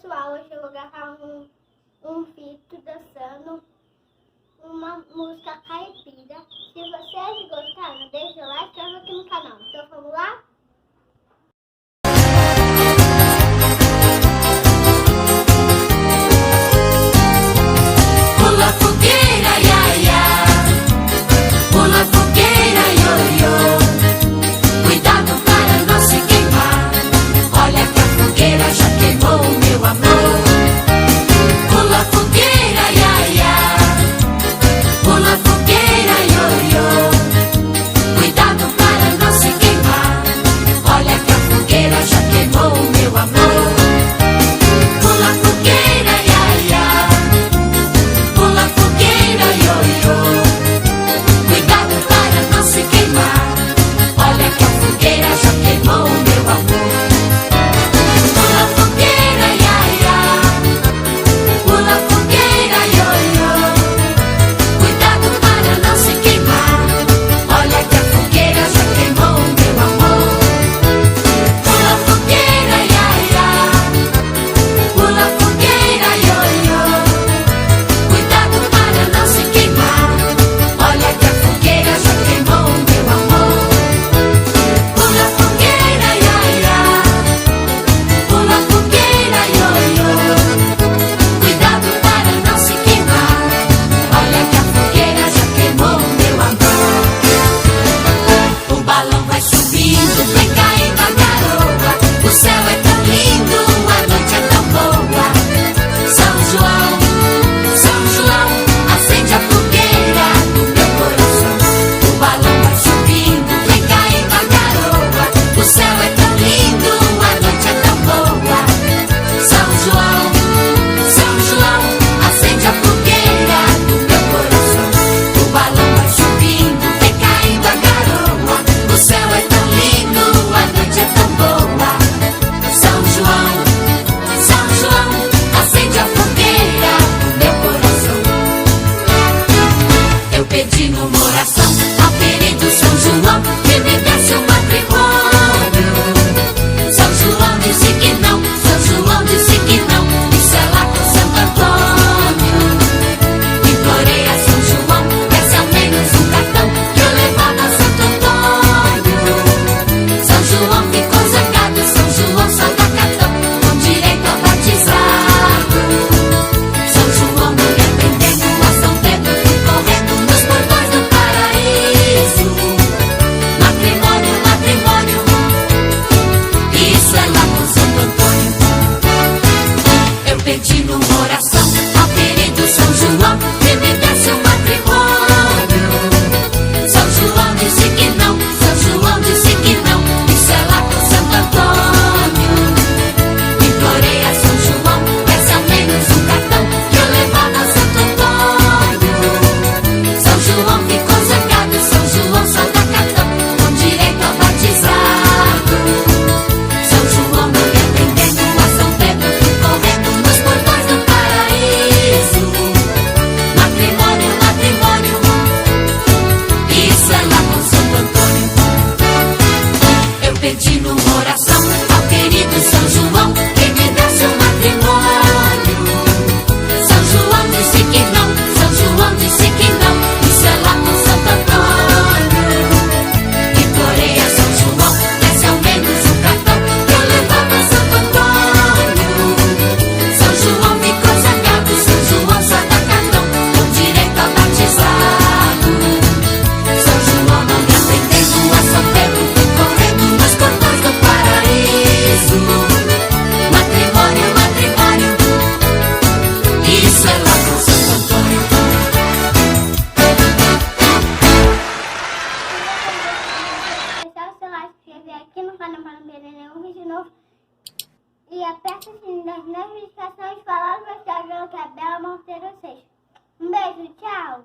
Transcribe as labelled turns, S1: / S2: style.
S1: pessoal, hoje eu vou gravar um vídeo dançando uma música caipira. Se vocês gostaram, deixa o like e se inscreva aqui no canal. Então vamos lá?
S2: Pula fogueira, ia, ia. Pula fogueira, io, io. Cuidado para não se queimar. Olha que a fogueira já queimou, meu amor. Pula fogueira, ia, ia. Pula fogueira, io, io. Cuidado para não se queimar. Olha que a fogueira já queimou, meu amor. Pula fogueira, ia, ia. Pula fogueira, io, io. Cuidado para não se queimar. Olha que a fogueira já queimou, meu amor. Pula fogueira, ia, ia. Pula fogueira, io, io. Cuidado para não se queimar. Olha que a fogueira já queimou, meu amor. Pula fogueira, ia, ia. Pula fogueira, io, io. Cuidado para não se queimar. Olha que a fogueira já queimou, meu amor. Pula fogueira, ia, ia. Pula fogueira, io, io. Cuidado para não se queimar. Olha que a fogueira já queimou, meu amor. O balão vai subindo, vem caindo a garoa. O céu é tão lindo, a noite é tão boa. São João, São João, acende a fogueira no meu coração. O balão vai subindo, vem caindo a garoa. O céu é tão lindo, a noite é tão boa. São João, acende a fogueira no meu coração. O balão vai subindo, vem caindo a garoa. O céu é tão lindo, a noite é tão boa. São João, acende a fogueira no meu coração. Eu pedi numa oração ao querido São João que me desse um matrimônio. São João disse que não, São João disse que não. Isso é lá com Santo Antônio. Implorei a São João, desse ao menos um cartão que eu levava a Santo Antônio. São João ficou zangado, São João só dá cartão com direito a batizado. São João não me atendendo, a São Pedro fui correndo nos portões do paraíso. Matrimônio, matrimônio, isso é lá com Santo Antônio. Eu pedi numa oração ao querido São João que me desse um matrimônio. São João disse que não, São João disse que não. Isso é lá com Santo Antônio. Implorei a São João, desse ao menos um cartão que eu levava a Santo Antônio. São João ficou zangado, São João só dá cartão com direito a batizado. São João não me atendendo, a São Pedro fui correndo nos portões do paraíso. Matrimônio, matrimônio, isso é lá com Santo Antônio. Eu pedi numa oração ao querido São João que me desse um matrimônio. São João disse que não, São João disse que não. Isso é lá com Santo Antônio. Implorei a São João, desse ao menos um cartão que eu levava a Santo Antônio. São João ficou zangado, São João só dá cartão com direito a batizado. São João não me atendendo, a São Pedro fui correndo nos portões do paraíso. Matrimônio, matrimônio, isso é lá com Santo Antônio.
S1: Deixar o seu like, se inscrever aqui no canal para não perder nenhum vídeo novo. E aperta o sininho das notificações e falar no meu Instagram que é Bela Monteiro 6. Um beijo, tchau!